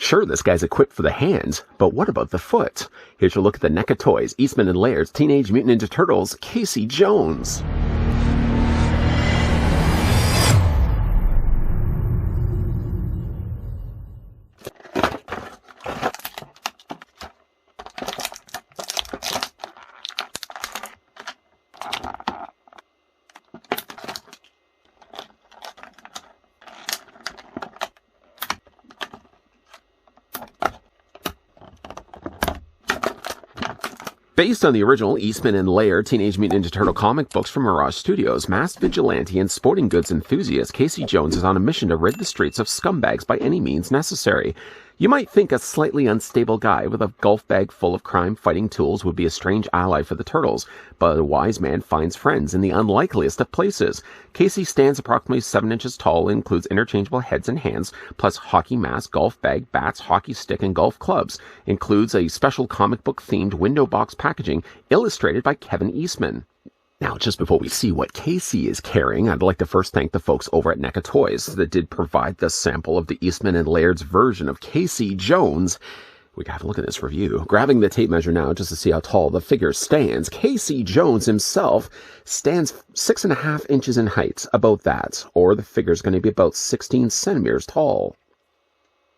Sure, this guy's equipped for the hands, but what about the foot? Here's your look at the NECA Toys, Eastman and Laird's Teenage Mutant Ninja Turtles, Casey Jones. Based on the original Eastman and Laird Teenage Mutant Ninja Turtle comic books from Mirage Studios, masked vigilante and sporting goods enthusiast Casey Jones is on a mission to rid the streets of scumbags by any means necessary. You might think a slightly unstable guy with a golf bag full of crime-fighting tools would be a strange ally for the Turtles, but a wise man finds friends in the unlikeliest of places. Casey stands approximately 7 inches tall and includes interchangeable heads and hands, plus hockey mask, golf bag, bats, hockey stick, and golf clubs. Includes a special comic book-themed window box packaging illustrated by Kevin Eastman. Now, just before we see what Casey is carrying, I'd like to first thank the folks over at NECA Toys that did provide the sample of the Eastman and Laird's version of Casey Jones. We can have a look at this review. Grabbing the tape measure now just to see how tall the figure stands. Casey Jones himself stands 6.5 inches in height, about that, or the figure's going to be about 16 centimeters tall.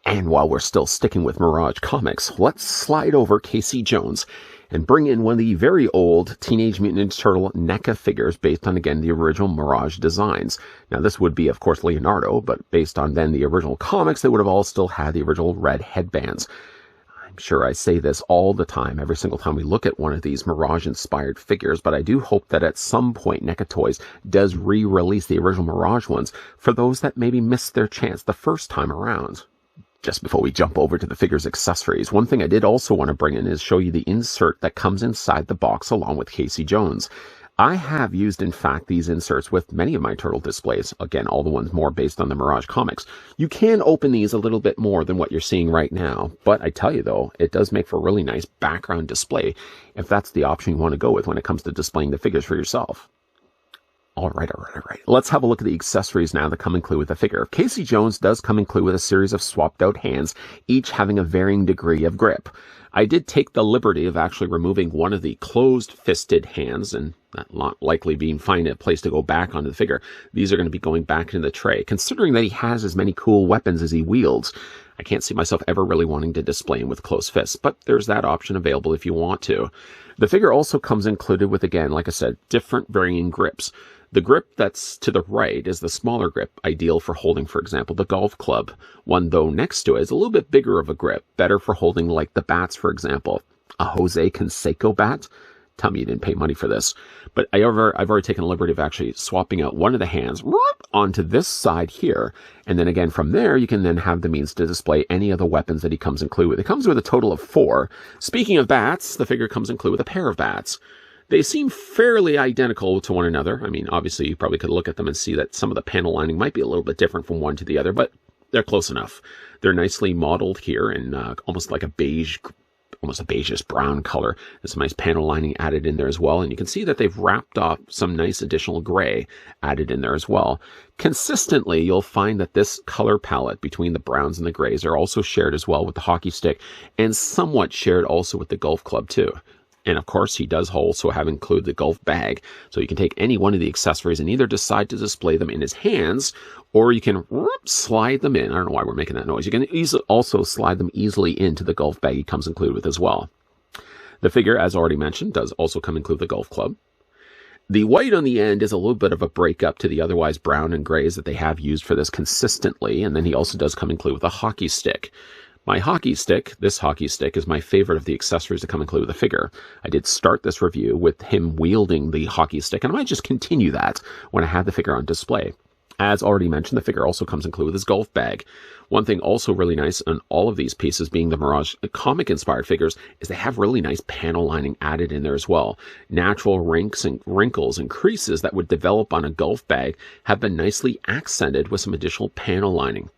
And while we're still sticking with Mirage Comics, let's slide over Casey Jones and bring in one of the very old Teenage Mutant Ninja Turtle NECA figures based on, again, the original Mirage designs. Now, this would be, of course, Leonardo, but based on then the original comics, they would have all still had the original red headbands. I'm sure I say this all the time, every single time we look at one of these Mirage-inspired figures, but I do hope that at some point NECA Toys does re-release the original Mirage ones for those that maybe missed their chance the first time around. Just before we jump over to the figure's accessories, one thing I did also want to bring in is show you the insert that comes inside the box along with Casey Jones. I have used, in fact, these inserts with many of my turtle displays. Again, all the ones more based on the Mirage comics. You can open these a little bit more than what you're seeing right now, but I tell you though, it does make for a really nice background display if that's the option you want to go with when it comes to displaying the figures for yourself. All right. Let's have a look at the accessories now that come included with the figure. Casey Jones does come included with a series of swapped out hands, each having a varying degree of grip. I did take the liberty of actually removing one of the closed-fisted hands, and that not likely being finding a place to go back onto the figure. These are going to be going back into the tray. Considering that he has as many cool weapons as he wields, I can't see myself ever really wanting to display him with closed fists, but there's that option available if you want to. The figure also comes included with, again, like I said, different varying grips. The grip that's to the right is the smaller grip, ideal for holding, for example, the golf club. One, though, next to it is a little bit bigger of a grip, better for holding, like, the bats, for example. A Jose Canseco bat? Tell me you didn't pay money for this. But I've already taken the liberty of actually swapping out one of the hands onto this side here. And then again, from there, you can then have the means to display any of the weapons that he comes included with. It comes with a total of 4. Speaking of bats, the figure comes included with a pair of bats. They seem fairly identical to one another. I mean, obviously, you probably could look at them and see that some of the panel lining might be a little bit different from one to the other, but they're close enough. They're nicely modeled here in almost like a beige, almost a beigeish brown color. There's some nice panel lining added in there as well, and you can see that they've wrapped off some nice additional gray added in there as well. Consistently, you'll find that this color palette between the browns and the grays are also shared as well with the hockey stick, and somewhat shared also with the golf club too. And of course, he does also have included the golf bag. So you can take any one of the accessories and either decide to display them in his hands, or you can slide them in. I don't know why we're making that noise. You can also slide them easily into the golf bag he comes included with as well. The figure, as already mentioned, does also come included with the golf club. The white on the end is a little bit of a breakup to the otherwise brown and grays that they have used for this consistently. And then he also does come included with a hockey stick. My hockey stick, this hockey stick, is my favorite of the accessories to come included with the figure. I did start this review with him wielding the hockey stick, and I might just continue that when I have the figure on display. As already mentioned, the figure also comes included with his golf bag. One thing also really nice on all of these pieces, being the Mirage comic-inspired figures, is they have really nice panel lining added in there as well. Natural wrinkles and creases that would develop on a golf bag have been nicely accented with some additional panel lining.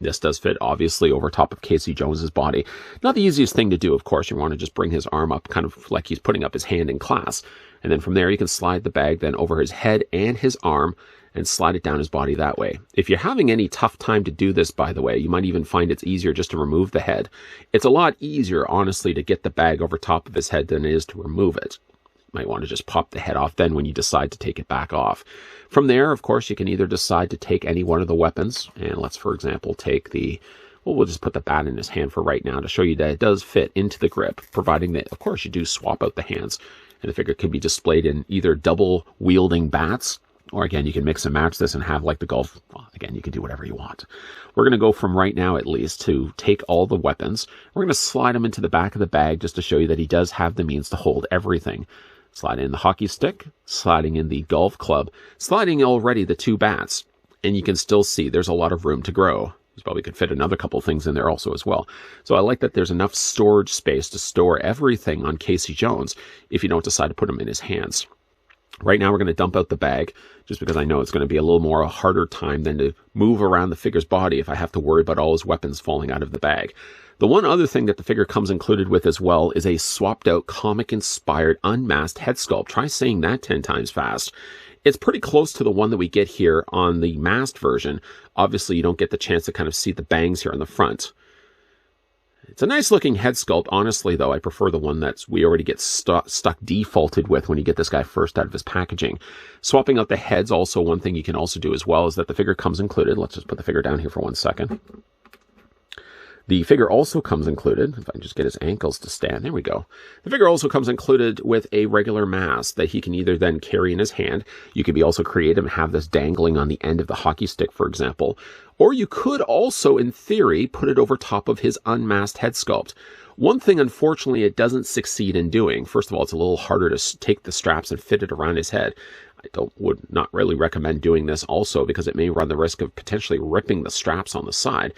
This does fit, obviously, over top of Casey Jones's body. Not the easiest thing to do, of course. You want to just bring his arm up, kind of like he's putting up his hand in class. And then from there, you can slide the bag then over his head and his arm, and slide it down his body that way. If you're having any tough time to do this, by the way, you might even find it's easier just to remove the head. It's a lot easier, honestly, to get the bag over top of his head than it is to remove it. You might want to just pop the head off then when you decide to take it back off. From there, of course, you can either decide to take any one of the weapons, and let's, for example, take the... Well, we'll just put the bat in his hand for right now to show you that it does fit into the grip, providing that, of course, you do swap out the hands. And the figure can be displayed in either double wielding bats, or again, you can mix and match this and have like the golf. Well, again, you can do whatever you want. We're going to go from right now, at least, to take all the weapons. We're going to slide them into the back of the bag just to show you that he does have the means to hold everything. Sliding in the hockey stick, sliding in the golf club, sliding already the 2 bats. And you can still see there's a lot of room to grow. You probably could fit another couple things in there also as well. So I like that there's enough storage space to store everything on Casey Jones if you don't decide to put them in his hands. Right now we're going to dump out the bag just because I know it's going to be a little more a harder time than to move around the figure's body if I have to worry about all his weapons falling out of the bag. The one other thing that the figure comes included with as well is a swapped out comic-inspired unmasked head sculpt. Try saying that 10 times fast. It's pretty close to the one that we get here on the masked version. Obviously, you don't get the chance to kind of see the bangs here on the front. It's a nice looking head sculpt. Honestly, though, I prefer the one that we already get stuck defaulted with when you get this guy first out of his packaging. Swapping out the heads, also one thing you can also do as well is that the figure comes included. Let's just put the figure down here for 1 second. The figure also comes included, if I can just get his ankles to stand, there we go. The figure also comes included with a regular mask that he can either then carry in his hand. You could be also creative and have this dangling on the end of the hockey stick, for example. Or you could also, in theory, put it over top of his unmasked head sculpt. One thing, unfortunately, it doesn't succeed in doing. First of all, it's a little harder to take the straps and fit it around his head. I would not really recommend doing this also because it may run the risk of potentially ripping the straps on the side.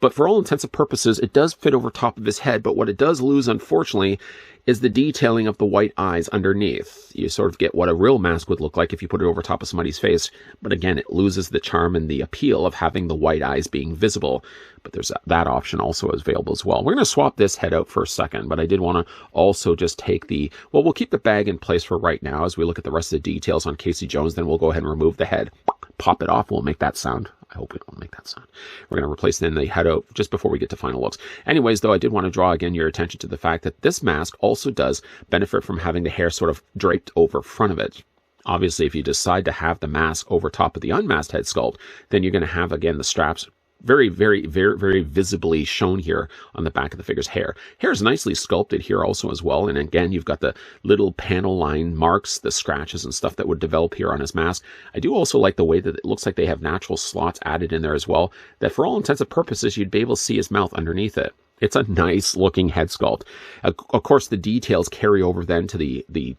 But for all intents and purposes, it does fit over top of his head. But what it does lose, unfortunately, is the detailing of the white eyes underneath. You sort of get what a real mask would look like if you put it over top of somebody's face. But again, it loses the charm and the appeal of having the white eyes being visible. But there's that option also available as well. We're going to swap this head out for a second, but I did want to also just take the... Well, we'll keep the bag in place for right now as we look at the rest of the details on Casey Jones. Then we'll go ahead and remove the head. Pop it off. We'll make that sound. I hope we don't make that sound. We're going to replace then the head out just before we get to final looks. Anyways, though, I did want to draw again your attention to the fact that this mask also does benefit from having the hair sort of draped over front of it. Obviously, if you decide to have the mask over top of the unmasked head sculpt, then you're going to have, again, the straps very, very, very, very visibly shown here on the back of the figure's hair. Hair is nicely sculpted here also as well. And again, you've got the little panel line marks, the scratches and stuff that would develop here on his mask. I do also like the way that it looks like they have natural slots added in there as well, that for all intents and purposes, you'd be able to see his mouth underneath it. It's a nice looking head sculpt. Of course, the details carry over then to the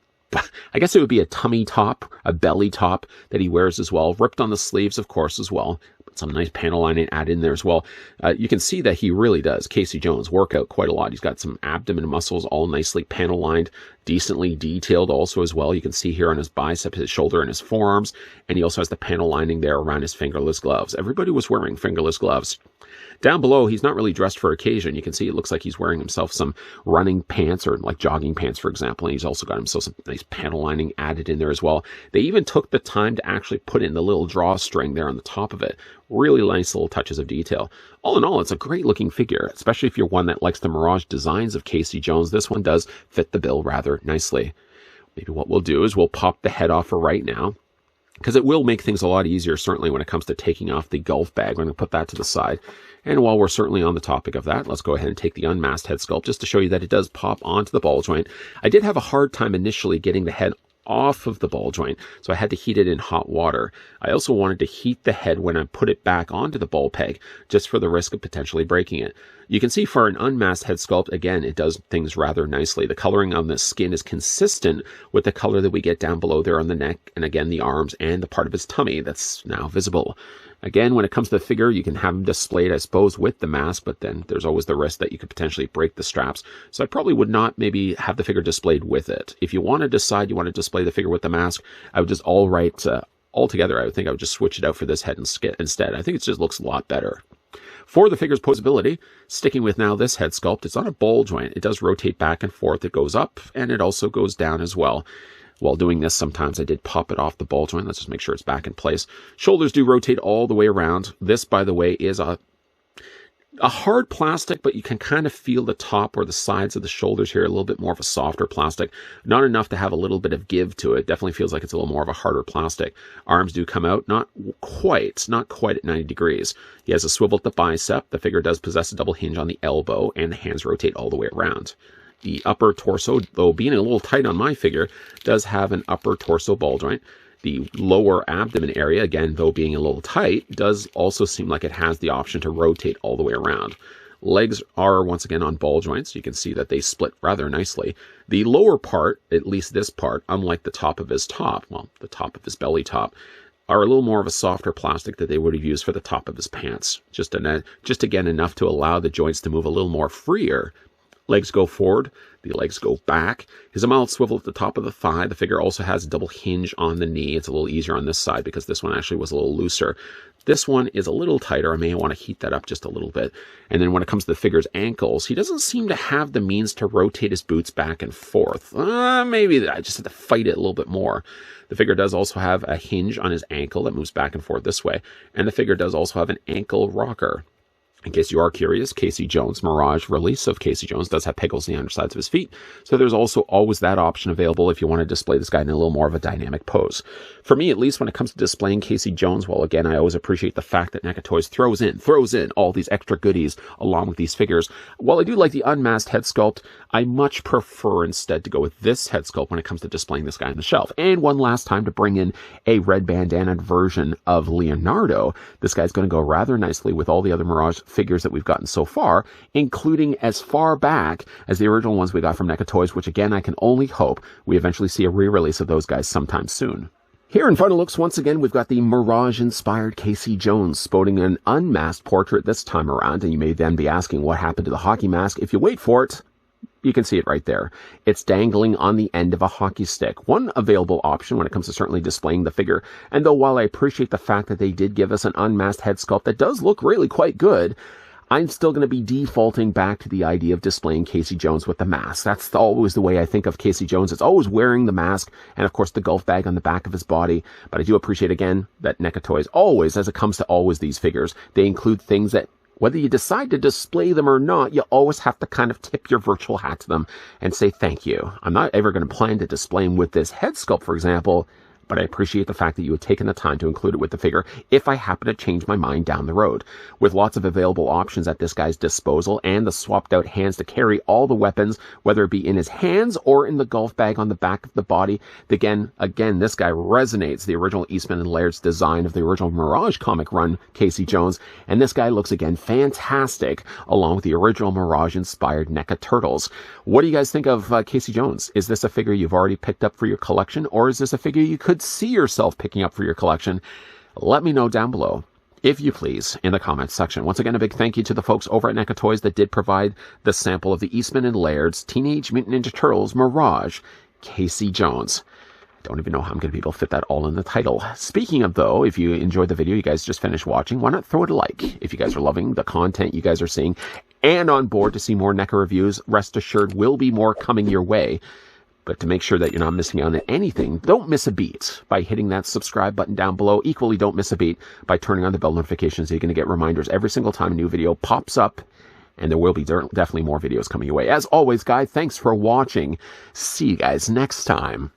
I guess it would be a tummy top, a belly top that he wears as well. Ripped on the sleeves, of course, as well. Some nice panel lining added in there as well. You can see that he really does, Casey Jones, work out quite a lot. He's got some abdomen muscles all nicely panel lined, decently detailed also as well. You can see here on his bicep, his shoulder, and his forearms. And he also has the panel lining there around his fingerless gloves. Everybody was wearing fingerless gloves. Down below, he's not really dressed for occasion. You can see it looks like he's wearing himself some running pants or like jogging pants, for example. And he's also got himself some nice panel lining added in there as well. They even took the time to actually put in the little drawstring there on the top of it. Really nice little touches of detail. All in all, it's a great looking figure, especially if you're one that likes the Mirage designs of Casey Jones. This one does fit the bill rather nicely. Maybe what we'll do is we'll pop the head off for right now, because it will make things a lot easier, certainly when it comes to taking off the golf bag. We're going to put that to the side. And while we're certainly on the topic of that, let's go ahead and take the unmasked head sculpt just to show you that it does pop onto the ball joint. I did have a hard time initially getting the head off of the ball joint, so I had to heat it in hot water. I also wanted to heat the head when I put it back onto the ball peg, just for the risk of potentially breaking it. You can see for an unmasked head sculpt, again, it does things rather nicely. The coloring on the skin is consistent with the color that we get down below there on the neck, and again, the arms and the part of his tummy that's now visible. Again, when it comes to the figure, you can have him displayed, I suppose, with the mask, but then there's always the risk that you could potentially break the straps. So I probably would not maybe have the figure displayed with it. If you want to decide you want to display the figure with the mask, I would just altogether, I would think I would just switch it out for this head instead. I think it just looks a lot better. For the figure's posability, sticking with now this head sculpt, it's on a ball joint. It does rotate back and forth. It goes up and it also goes down as well. While doing this, sometimes I did pop it off the ball joint. Let's just make sure it's back in place. Shoulders do rotate all the way around. This, by the way, is a hard plastic, but you can kind of feel the top or the sides of the shoulders here, a little bit more of a softer plastic. Not enough to have a little bit of give to it. Definitely feels like it's a little more of a harder plastic. Arms do come out, not quite at 90 degrees. He has a swivel at the bicep. The figure does possess a double hinge on the elbow, and the hands rotate all the way around. The upper torso, though being a little tight on my figure, does have an upper torso ball joint. The lower abdomen area, again, though being a little tight, does also seem like it has the option to rotate all the way around. Legs are, once again, on ball joints. You can see that they split rather nicely. The lower part, at least this part, unlike the top of his top, well, the top of his belly top, are a little more of a softer plastic that they would have used for the top of his pants. Just again, enough to allow the joints to move a little more freer. Legs go forward, the legs go back. His mild swivel at the top of the thigh. The figure also has a double hinge on the knee. It's a little easier on this side because this one actually was a little looser. This one is a little tighter. I may want to heat that up just a little bit. And then when it comes to the figure's ankles, he doesn't seem to have the means to rotate his boots back and forth. Maybe I just had to fight it a little bit more. The figure does also have a hinge on his ankle that moves back and forth this way. And the figure does also have an ankle rocker. In case you are curious, Casey Jones' Mirage release of Casey Jones does have pegals on the undersides of his feet, so there's also always that option available if you want to display this guy in a little more of a dynamic pose. For me, at least, when it comes to displaying Casey Jones, well, again, I always appreciate the fact that NECA Toys throws in all these extra goodies along with these figures. While I do like the unmasked head sculpt, I much prefer instead to go with this head sculpt when it comes to displaying this guy on the shelf. And one last time to bring in a red bandana version of Leonardo. This guy's going to go rather nicely with all the other Mirage figures that we've gotten so far, including as far back as the original ones we got from NECA Toys, which again, I can only hope we eventually see a re-release of those guys sometime soon. Here in front of looks, once again, we've got the Mirage-inspired Casey Jones sporting an unmasked portrait this time around, and you may then be asking what happened to the hockey mask. If you wait for it, you can see it right there. It's dangling on the end of a hockey stick. One available option when it comes to certainly displaying the figure. And though while I appreciate the fact that they did give us an unmasked head sculpt that does look really quite good, I'm still going to be defaulting back to the idea of displaying Casey Jones with the mask. That's always the way I think of Casey Jones. It's always wearing the mask and, of course, the golf bag on the back of his body. But I do appreciate, again, that NECA Toys always, as it comes to always these figures, they include things that, whether you decide to display them or not, you always have to kind of tip your virtual hat to them and say thank you. I'm not ever going to plan to display him with this head sculpt, for example, but I appreciate the fact that you had taken the time to include it with the figure if I happen to change my mind down the road. With lots of available options at this guy's disposal and the swapped out hands to carry all the weapons, whether it be in his hands or in the golf bag on the back of the body. Again, this guy resonates the original Eastman and Laird's design of the original Mirage comic run, Casey Jones, and this guy looks again fantastic along with the original Mirage-inspired NECA Turtles. What do you guys think of Casey Jones? Is this a figure you've already picked up for your collection, or is this a figure you could see yourself picking up for your collection? Let me know down below, if you please, in the comments section. Once again, a big thank you to the folks over at NECA Toys that did provide the sample of the Eastman and Laird's Teenage Mutant Ninja Turtles Mirage Casey Jones. Don't even know how I'm going to be able to fit that all in the title. Speaking of, though, if you enjoyed the video you guys just finished watching, why not throw it a like? If you guys are loving the content you guys are seeing and on board to see more NECA reviews, rest assured will be more coming your way. But to make sure that you're not missing out on anything, don't miss a beat by hitting that subscribe button down below. Equally, don't miss a beat by turning on the bell notifications so you're going to get reminders every single time a new video pops up. And there will be definitely more videos coming your way. As always, guys, thanks for watching. See you guys next time.